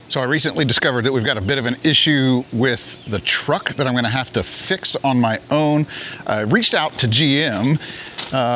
So I recently discovered that we've got a bit of an issue with the truck that I'm gonna have to fix on my own. I reached out to GM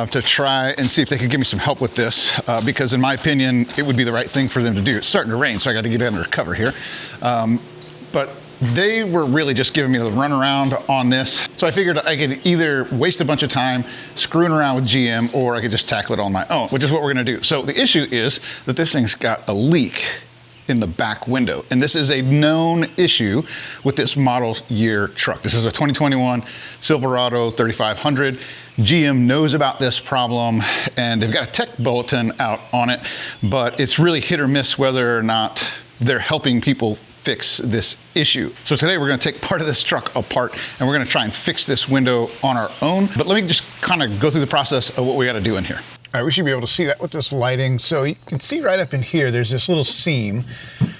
to try and see if they could give me some help with this because in my opinion, it would be the right thing for them to do. It's starting to rain, so I gotta get under cover here. But they were really just giving me the runaround on this. So I figured I could either waste a bunch of time screwing around with GM or I could just tackle it on my own, which is what we're gonna do. So the issue is that this thing's got a leak in the back window. And this is a known issue with this model year truck. This is a 2021 Silverado 3500. GM knows about this problem and they've got a tech bulletin out on it, but it's really hit or miss whether or not they're helping people fix this issue. So today we're gonna take part of this truck apart and we're gonna try and fix this window on our own. But let me just kind of go through the process of what we gotta do in here. All right, we should be able to see that with this lighting. So you can see right up in here, there's this little seam.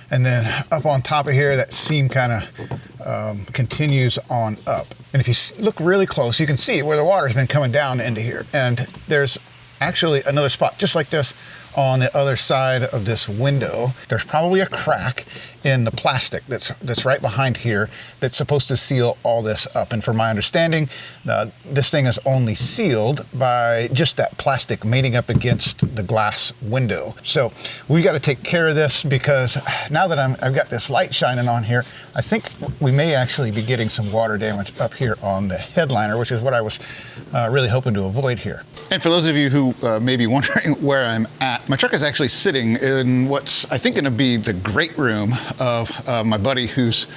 And then up on top of here, that seam kind of continues on up. And if you look really close, you can see where the water's been coming down into here. And there's actually another spot just like this on the other side of this window. There's probably a crack in the plastic that's right behind here that's supposed to seal all this up. And from my understanding, this thing is only sealed by just that plastic mating up against the glass window. So we got to take care of this because now that I've got this light shining on here, I think we may actually be getting some water damage up here on the headliner, which is what I was really hoping to avoid here. And for those of you who may be wondering where I'm at, my truck is actually sitting in what's I think going to be the great room of my buddy who's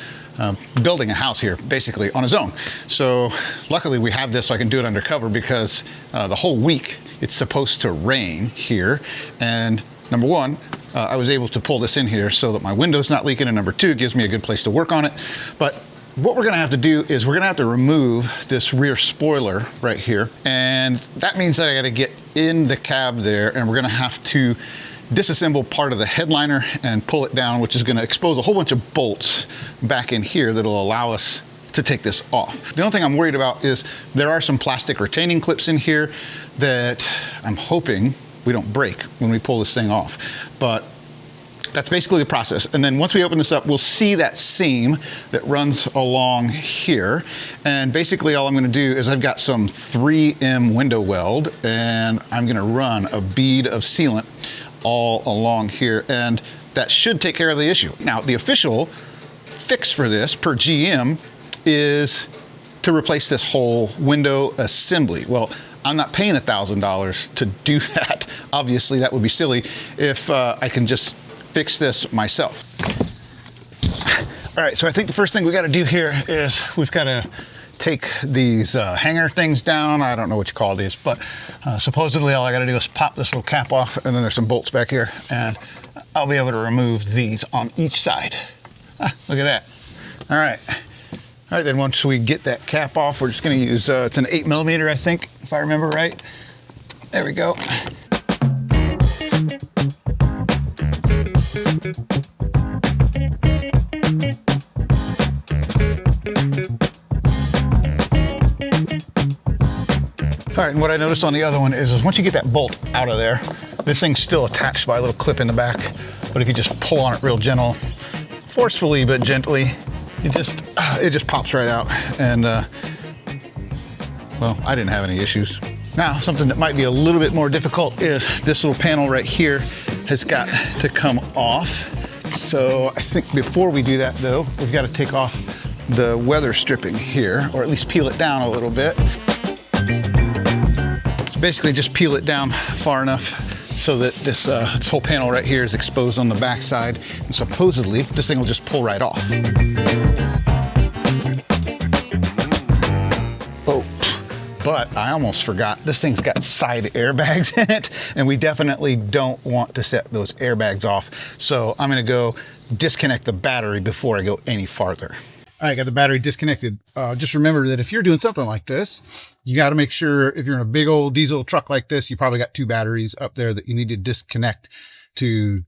building a house here basically on his own. So luckily we have this so I can do it undercover because the whole week it's supposed to rain here. And number one, I was able to pull this in here so that my window's not leaking, and number two, it gives me a good place to work on it. But what we're gonna have to do is we're gonna have to remove this rear spoiler right here. And that means that I gotta get in the cab there and we're gonna have to disassemble part of the headliner and pull it down, which is gonna expose a whole bunch of bolts back in here that'll allow us to take this off. The only thing I'm worried about is there are some plastic retaining clips in here that I'm hoping we don't break when we pull this thing off. But that's basically the process. And then once we open this up, we'll see that seam that runs along here. And basically all I'm gonna do is I've got some 3M window weld and I'm gonna run a bead of sealant all along here. And that should take care of the issue. Now, the official fix for this per GM is to replace this whole window assembly. Well, I'm not paying $1,000 to do that. Obviously, that would be silly if I can just fix this myself. All right, so I think the first thing we gotta do here is we've gotta take these hanger things down. I don't know what you call these, but supposedly all I gotta do is pop this little cap off, and then there's some bolts back here, and I'll be able to remove these on each side. Look at that. All right, then once we get that cap off, we're just gonna use, it's an 8mm, I think, if I remember right. There we go. All right, and what I noticed on the other one is once you get that bolt out of there, this thing's still attached by a little clip in the back, but if you just pull on it real gentle, forcefully but gently, it just pops right out. And well, I didn't have any issues. Now, something that might be a little bit more difficult is this little panel right here has got to come off. So I think before we do that though, we've got to take off the weather stripping here, or at least peel it down a little bit. So basically just peel it down far enough so that this whole panel right here is exposed on the back side, and supposedly this thing will just pull right off. Oh, but I almost forgot, this thing's got side airbags in it, and we definitely don't want to set those airbags off. So I'm gonna go disconnect the battery before I go any farther. All right, got the battery disconnected. Just remember that if you're doing something like this, you got to make sure if you're in a big old diesel truck like this, you probably got 2 batteries up there that you need to disconnect to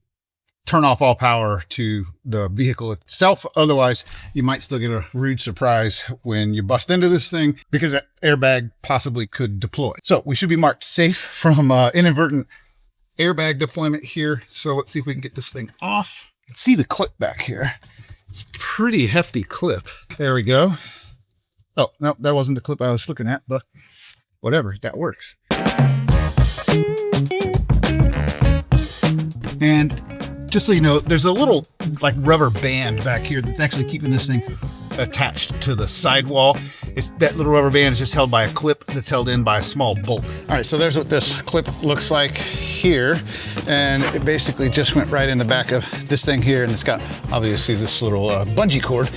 turn off all power to the vehicle itself. Otherwise, you might still get a rude surprise when you bust into this thing because that airbag possibly could deploy. So we should be marked safe from inadvertent airbag deployment here. So let's see if we can get this thing off. can see the clip back here. It's a pretty hefty clip. There we go. Oh, no, that wasn't the clip I was looking at, but whatever, that works. And just so you know, there's a little like rubber band back here that's actually keeping this thing attached to the sidewall. That little rubber band is just held by a clip that's held in by a small bolt. All right, so there's what this clip looks like here. And it basically just went right in the back of this thing here. And it's got obviously this little bungee cord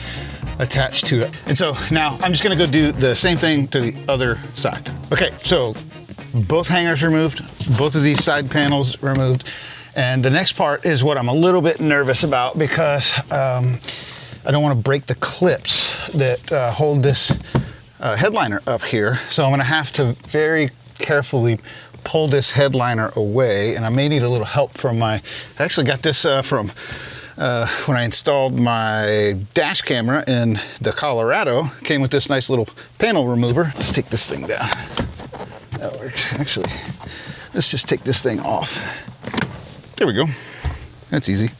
attached to it. And so now I'm just gonna go do the same thing to the other side. Okay, so both hangers removed, both of these side panels removed. And the next part is what I'm a little bit nervous about because I don't want to break the clips that hold this headliner up here. So I'm going to have to very carefully pull this headliner away, and I may need a little help from I actually got this from when I installed my dash camera in the Colorado. Came with this nice little panel remover. Let's take this thing down. That works. Actually, let's just take this thing off. There we go. That's easy.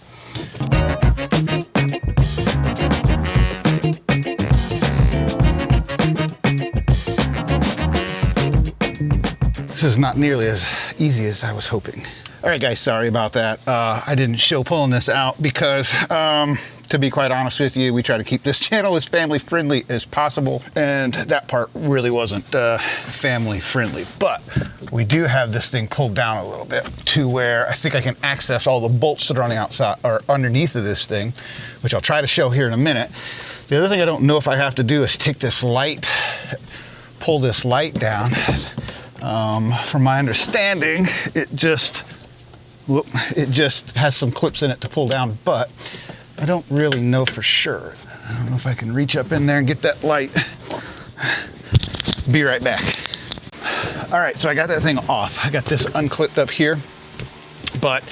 This is not nearly as easy as I was hoping. All right, guys, sorry about that. I didn't show pulling this out because, to be quite honest with you, we try to keep this channel as family friendly as possible, and that part really wasn't family friendly. But we do have this thing pulled down a little bit to where I think I can access all the bolts that are on the outside or underneath of this thing, which I'll try to show here in a minute. The other thing I don't know if I have to do is take this light, pull this light down. From my understanding, it just has some clips in it to pull down, but I don't really know for sure. I don't know if I can reach up in there and get that light. Be right back. All right, so I got that thing off. I got this unclipped up here, but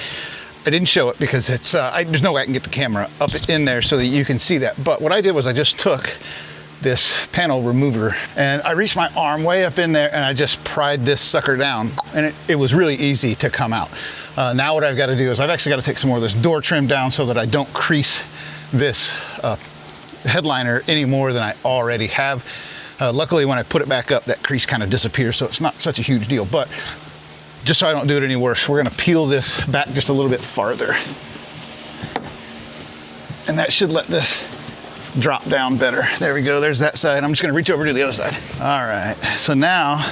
I didn't show it because it's there's no way I can get the camera up in there so that you can see that. But what I did was I just took this panel remover and I reached my arm way up in there and I just pried this sucker down, and it was really easy to come out. Now what I've got to do is I've actually got to take some more of this door trim down so that I don't crease this headliner any more than I already have. Luckily when I put it back up, that crease kind of disappears, so it's not such a huge deal. But just so I don't do it any worse, we're going to peel this back just a little bit farther, and that should let this drop down better. There we go, there's that side. I'm just gonna reach over to the other side. All right, so now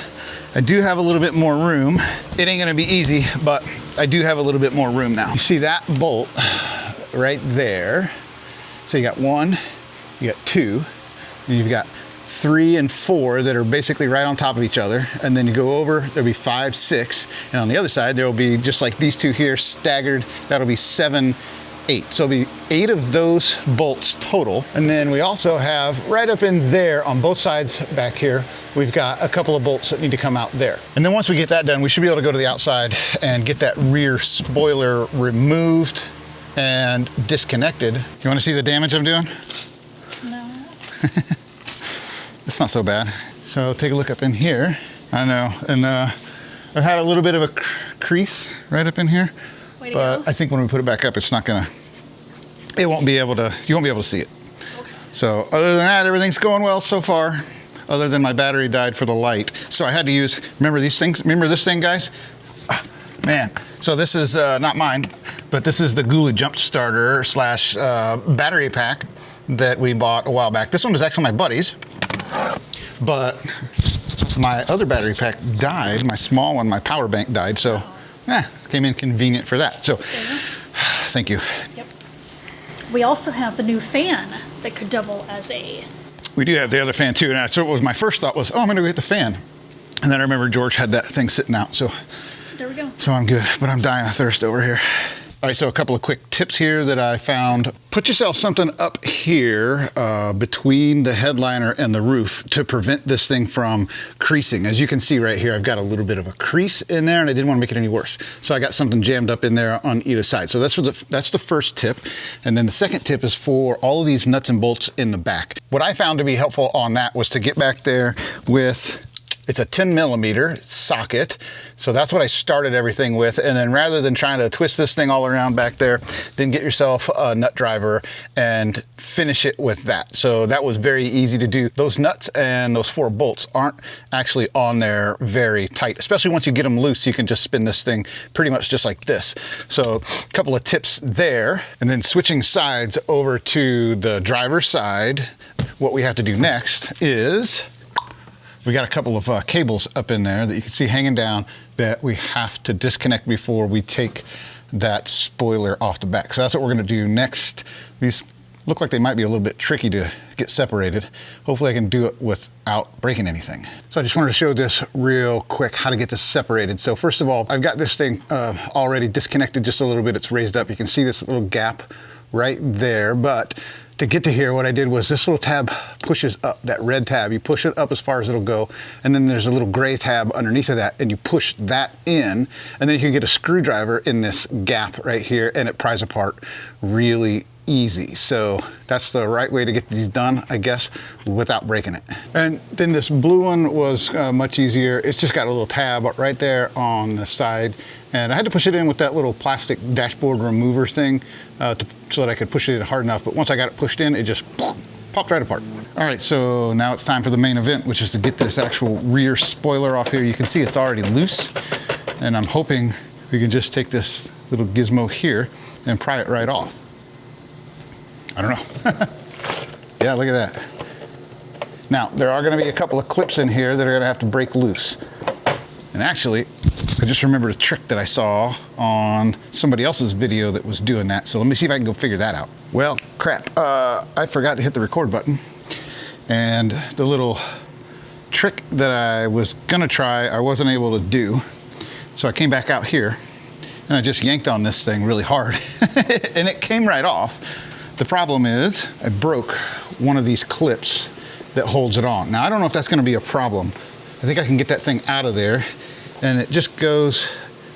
I do have a little bit more room. It ain't gonna be easy, but I do have a little bit more room now. You see that bolt right there? So you got one, you got two, and you've got 3 and 4 that are basically right on top of each other. And then you go over, there'll be 5, 6. And on the other side, there'll be just like these two here staggered. That'll be 7, 8. So it'll be 8 of those bolts total. And then we also have right up in there on both sides back here, we've got a couple of bolts that need to come out there. And then once we get that done, we should be able to go to the outside and get that rear spoiler removed and disconnected. You want to see the damage I'm doing? No. It's not so bad. So take a look up in here. I know, and I've had a little bit of a crease right up in here, but I think when we put it back up, it's not gonna, you won't be able to see it. Okay. So other than that, everything's going well so far, other than my battery died for the light. So I had to use, remember these things? Remember this thing, guys? Man, so this is not mine, but this is the GOOLOO jump starter slash battery pack that we bought a while back. This one was actually my buddy's, but my other battery pack died. My small one, my power bank died, so it came in convenient for that. So thank you. Yep. We also have the new fan that could double as a... We do have the other fan too, and so it was my first thought was, oh, I'm gonna go get the fan. And then I remember George had that thing sitting out, so there we go. So I'm good, but I'm dying of thirst over here. All right, so a couple of quick tips here that I found. Put yourself something up here between the headliner and the roof to prevent this thing from creasing. As you can see right here, I've got a little bit of a crease in there and I didn't want to make it any worse. So I got something jammed up in there on either side. So that's the first tip. And then the second tip is for all of these nuts and bolts in the back. What I found to be helpful on that was to get back there with It's a 10 millimeter socket. So that's what I started everything with. And then rather than trying to twist this thing all around back there, then get yourself a nut driver and finish it with that. So that was very easy to do. Those nuts and those 4 bolts aren't actually on there very tight, especially once you get them loose. You can just spin this thing pretty much just like this. So a couple of tips there. And then switching sides over to the driver's side, what we have to do next is we got a couple of cables up in there that you can see hanging down that we have to disconnect before we take that spoiler off the back. So that's what we're going to do next. These look like they might be a little bit tricky to get separated. Hopefully I can do it without breaking anything. So I just wanted to show this real quick, how to get this separated. So first of all, I've got this thing already disconnected just a little bit. It's raised up. You can see this little gap right there, but to get to here, what I did was this little tab pushes up, that red tab, you push it up as far as it'll go, and then there's a little gray tab underneath of that, and you push that in, and then you can get a screwdriver in this gap right here, and it pries apart really easy. So that's the right way to get these done, I guess, without breaking it. And then this blue one was much easier. It's just got a little tab right there on the side, and I had to push it in with that little plastic dashboard remover thing so that I could push it in hard enough, but once I got it pushed in, it just popped right apart. All right, so now it's time for the main event, which is to get this actual rear spoiler off here. You can see it's already loose, and I'm hoping we can just take this little gizmo here and pry it right off. I don't know. Yeah, look at that. Now, there are gonna be a couple of clips in here that are gonna have to break loose. And actually, I just remembered a trick that I saw on somebody else's video that was doing that. So let me see if I can go figure that out. Well, crap, I forgot to hit the record button. And the little trick that I was gonna try, I wasn't able to do. So I came back out here and I just yanked on this thing really hard and it came right off. The problem is I broke one of these clips that holds it on. Now, I don't know if that's gonna be a problem. I think I can get that thing out of there, and it just goes,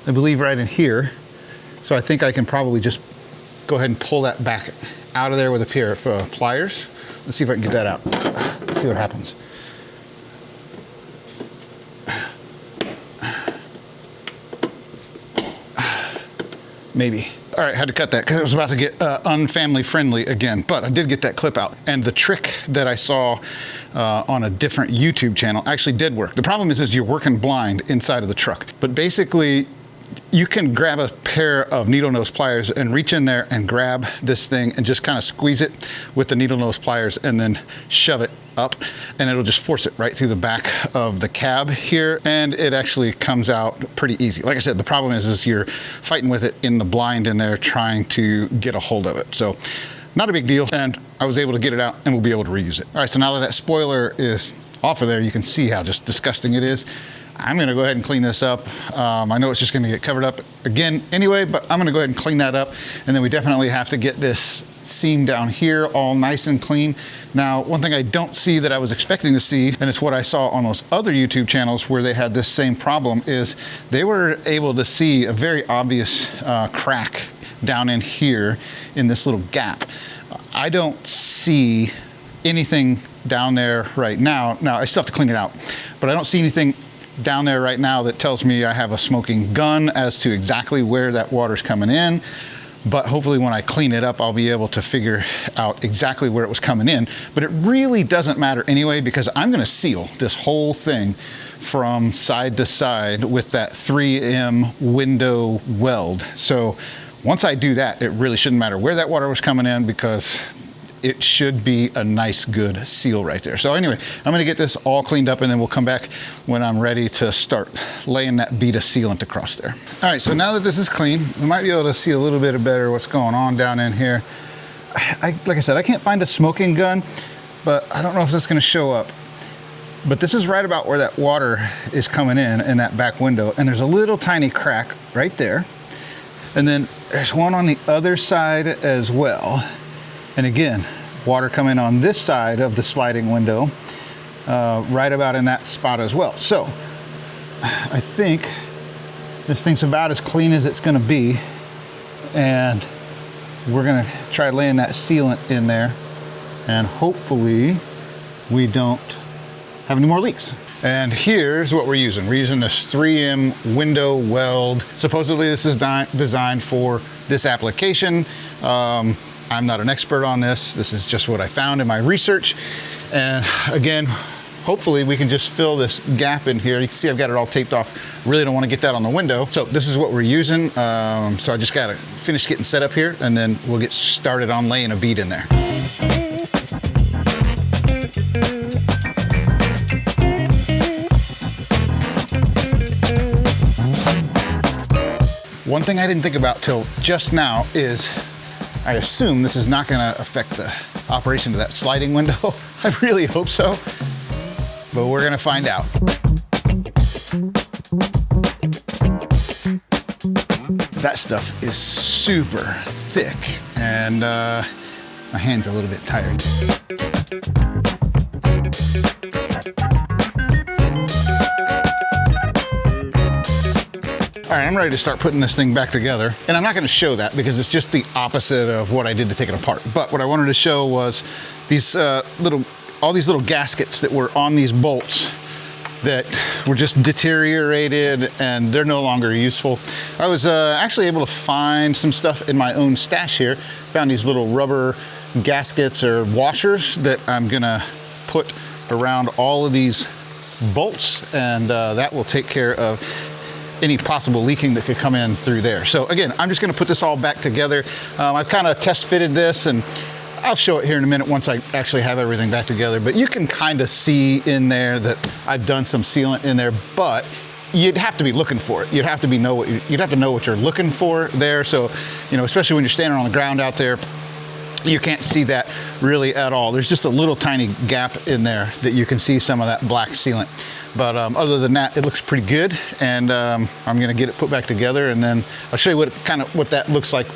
I believe, right in here. So I think I can probably just go ahead and pull that back out of there with a pair of pliers. Let's see if I can get that out. See what happens. Maybe. All right, had to cut that because it was about to get unfamily friendly again, but I did get that clip out. And the trick that I saw on a different YouTube channel actually did work. The problem is you're working blind inside of the truck. But basically, you can grab a pair of needle nose pliers and reach in there and grab this thing and just kind of squeeze it with the needle nose pliers and then shove it up, and it'll just force it right through the back of the cab here, and it actually comes out pretty easy. Like I said, the problem is you're fighting with it in the blind in there trying to get a hold of it. So not a big deal, and I was able to get it out and we'll be able to reuse it. All right, so now that that spoiler is off of there, you can see how just disgusting it is. I'm gonna go ahead and clean this up. I know it's just gonna get covered up again anyway, but I'm gonna go ahead and clean that up. And then we definitely have to get this seam down here all nice and clean. Now, one thing I don't see that I was expecting to see, and it's what I saw on those other YouTube channels where they had this same problem, is they were able to see a very obvious crack down in here in this little gap. I don't see anything down there right now. Now, I still have to clean it out, but I don't see anything down there right now that tells me I have a smoking gun as to exactly where that water's coming in. But hopefully when I clean it up, I'll be able to figure out exactly where it was coming in. But it really doesn't matter anyway, because I'm gonna seal this whole thing from side to side with that 3M window weld. So once I do that, it really shouldn't matter where that water was coming in, because it should be a nice, good seal right there. So anyway, I'm gonna get this all cleaned up and then we'll come back when I'm ready to start laying that bead of sealant across there. All right, so now that this is clean, we might be able to see a little bit better what's going on down in here. Like I said, I can't find a smoking gun, but I don't know if that's gonna show up. But this is right about where that water is coming in that back window, and there's a little tiny crack right there. And then there's one on the other side as well. And again, water coming on this side of the sliding window, right about in that spot as well. So I think this thing's about as clean as it's gonna be. And we're gonna try laying that sealant in there, and hopefully we don't have any more leaks. And here's what we're using. We're using this 3M Window Weld. Supposedly this is designed for this application. I'm not an expert on this. This is just what I found in my research. And again, hopefully we can just fill this gap in here. You can see I've got it all taped off. Really don't want to get that on the window. So this is what we're using. So I just got to finish getting set up here, and then we'll get started on laying a bead in there. One thing I didn't think about till just now is I assume this is not going to affect the operation of that sliding window. I really hope so, but we're going to find out. That stuff is super thick, and my hand's a little bit tired. All right, I'm ready to start putting this thing back together. And I'm not gonna show that because it's just the opposite of what I did to take it apart. But what I wanted to show was these all these little gaskets that were on these bolts that were just deteriorated and they're no longer useful. I was actually able to find some stuff in my own stash here. Found these little rubber gaskets or washers that I'm gonna put around all of these bolts, and that will take care of any possible leaking that could come in through there. So again, I'm just gonna put this all back together. I've kind of test fitted this, and I'll show it here in a minute once I actually have everything back together, but you can kind of see in there that I've done some sealant in there, but you'd have to be looking for it. You'd have to know what you're looking for there. So, you know, especially when you're standing on the ground out there, you can't see that really at all. There's just a little tiny gap in there that you can see some of that black sealant. But other than that, it looks pretty good. And I'm gonna get it put back together, and then I'll show you what that looks like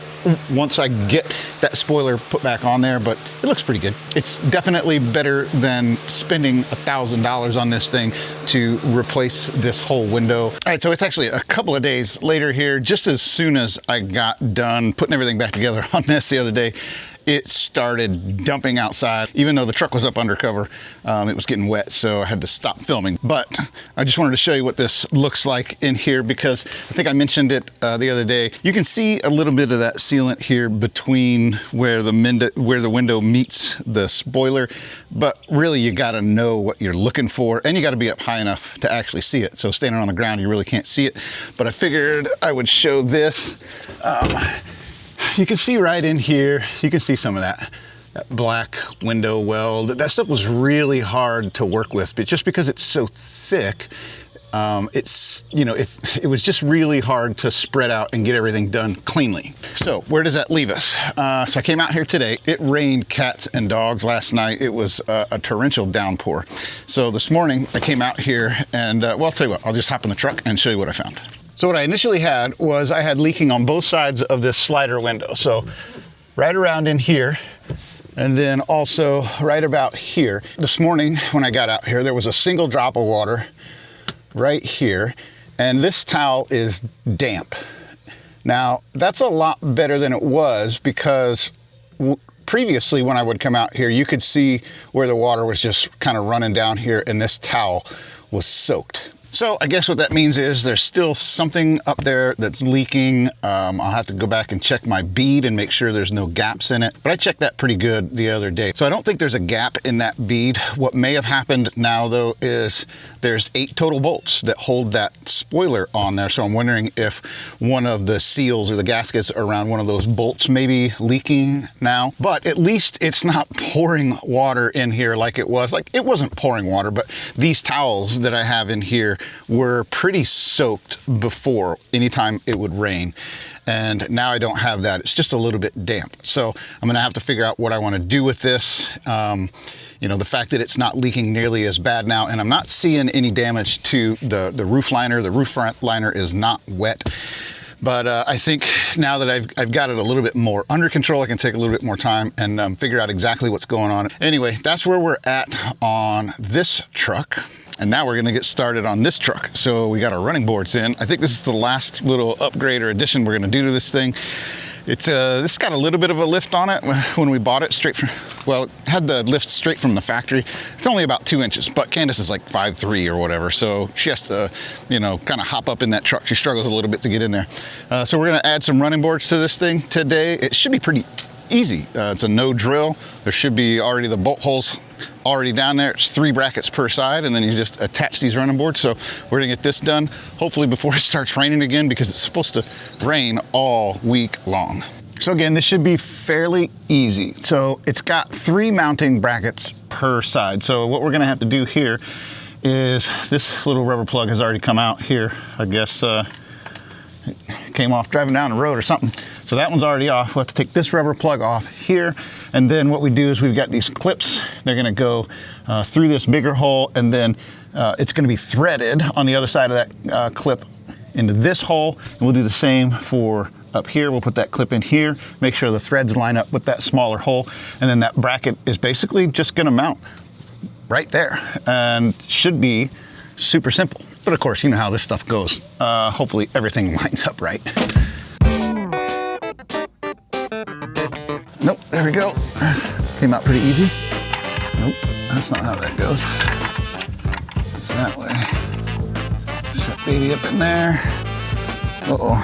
once I get that spoiler put back on there, but it looks pretty good. It's definitely better than spending $1,000 on this thing to replace this whole window. All right, so it's actually a couple of days later here. Just as soon as I got done putting everything back together on this the other day, it started dumping outside. Even though the truck was up undercover, it was getting wet, so I had to stop filming. But I just wanted to show you what this looks like in here, because I think I mentioned it the other day. You can see a little bit of that sealant here between where the window meets the spoiler, but really you gotta know what you're looking for, and you gotta be up high enough to actually see it. So standing on the ground, you really can't see it. But I figured I would show this. You can see right in here, you can see some of that black window weld. That stuff was really hard to work with, but just because it's so thick, it's, you know, it was just really hard to spread out and get everything done cleanly. So where does that leave us? So I came out here today. It rained cats and dogs last night. It was a torrential downpour. So this morning I came out here and, well, I'll tell you what, I'll just hop in the truck and show you what I found. So what I initially had was I had leaking on both sides of this slider window. So right around in here, and then also right about here. This morning when I got out here, there was a single drop of water right here, and this towel is damp. Now that's a lot better than it was, because previously when I would come out here, you could see where the water was just kind of running down here, and this towel was soaked. So I guess what that means is there's still something up there that's leaking. I'll have to go back and check my bead and make sure there's no gaps in it. But I checked that pretty good the other day. So I don't think there's a gap in that bead. What may have happened now though is there's 8 total bolts that hold that spoiler on there. So I'm wondering if one of the seals or the gaskets around one of those bolts may be leaking now. But at least it's not pouring water in here like it was. Like, it wasn't pouring water, but these towels that I have in here were pretty soaked before anytime it would rain, and now I don't have that. It's just a little bit damp. So I'm gonna have to figure out what I want to do with this. You know, the fact that it's not leaking nearly as bad now, and I'm not seeing any damage to the roof liner. The roof liner is not wet. But I think now that I've got it a little bit more under control, I can take a little bit more time and figure out exactly what's going on. Anyway, that's where we're at on this truck. And now we're gonna get started on this truck. So we got our running boards in. I think this is the last little upgrade or addition we're gonna do to this thing. It's got a little bit of a lift on it. When we bought it it had the lift straight from the factory. It's only about 2 inches, but Candace is like 5'3" or whatever, so she has to, you know, kind of hop up in that truck. She struggles a little bit to get in there. So we're gonna add some running boards to this thing today. It should be pretty easy. It's a no drill. There should be already the bolt holes already down there. It's 3 brackets per side, and then you just attach these running boards. So we're gonna get this done hopefully before it starts raining again, because it's supposed to rain all week long. So again, this should be fairly easy. So it's got 3 mounting brackets per side. So what we're gonna have to do here is, this little rubber plug has already come out here. I guess it came off driving down the road or something. So that one's already off. We'll have to take this rubber plug off here. And then what we do is we've got these clips. They're gonna go through this bigger hole, and then it's gonna be threaded on the other side of that clip into this hole. And we'll do the same for up here. We'll put that clip in here, make sure the threads line up with that smaller hole, and then that bracket is basically just gonna mount right there, and should be super simple. But of course, you know how this stuff goes. Hopefully everything lines up right. Nope, there we go. Came out pretty easy. Nope, that's not how that goes. It's that way. Set that baby up in there. Uh-oh,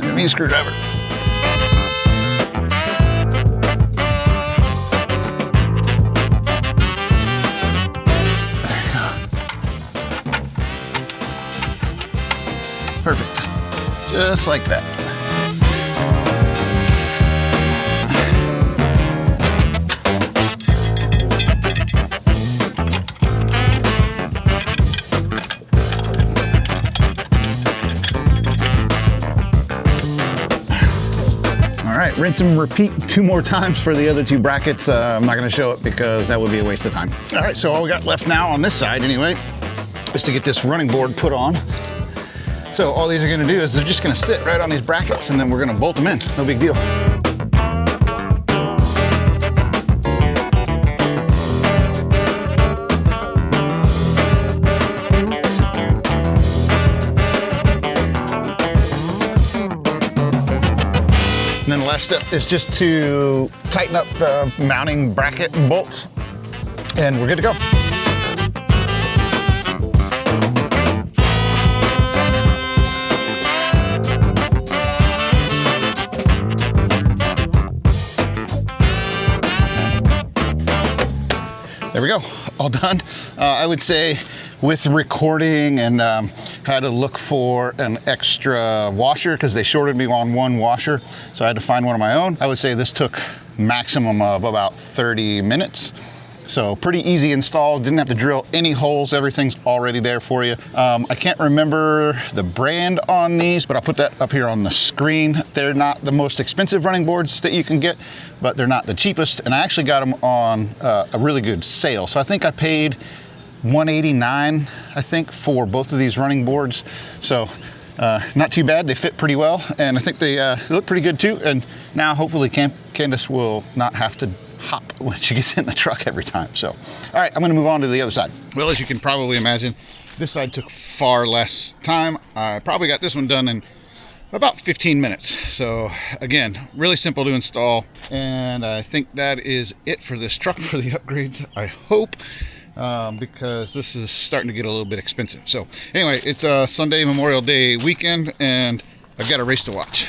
give me a screwdriver. There you go. Perfect, just like that. Rinse and repeat 2 more times for the other 2 brackets. I'm not gonna show it because that would be a waste of time. All right, so all we got left now on this side anyway is to get this running board put on. So all these are gonna do is they're just gonna sit right on these brackets, and then we're gonna bolt them in. No big deal. And then the last step is just to tighten up the mounting bracket bolts, and we're good to go. There we go, all done. I would say with recording and had to look for an extra washer because they shorted me on 1 washer, so I had to find one of my own. I would say this took maximum of about 30 minutes. So pretty easy install, didn't have to drill any holes, everything's already there for you. I can't remember the brand on these, but I'll put that up here on the screen. They're not the most expensive running boards that you can get, but they're not the cheapest, and I actually got them on a really good sale. So I think I paid $189, I think, for both of these running boards. So not too bad, they fit pretty well, and I think they look pretty good too. And now hopefully Candace will not have to hop when she gets in the truck every time. So, all right, I'm gonna move on to the other side. Well, as you can probably imagine, this side took far less time. I probably got this one done in about 15 minutes. So again, really simple to install. And I think that is it for this truck for the upgrades, I hope. Because this is starting to get a little bit expensive. So anyway, it's a Sunday Memorial Day weekend, and I've got a race to watch.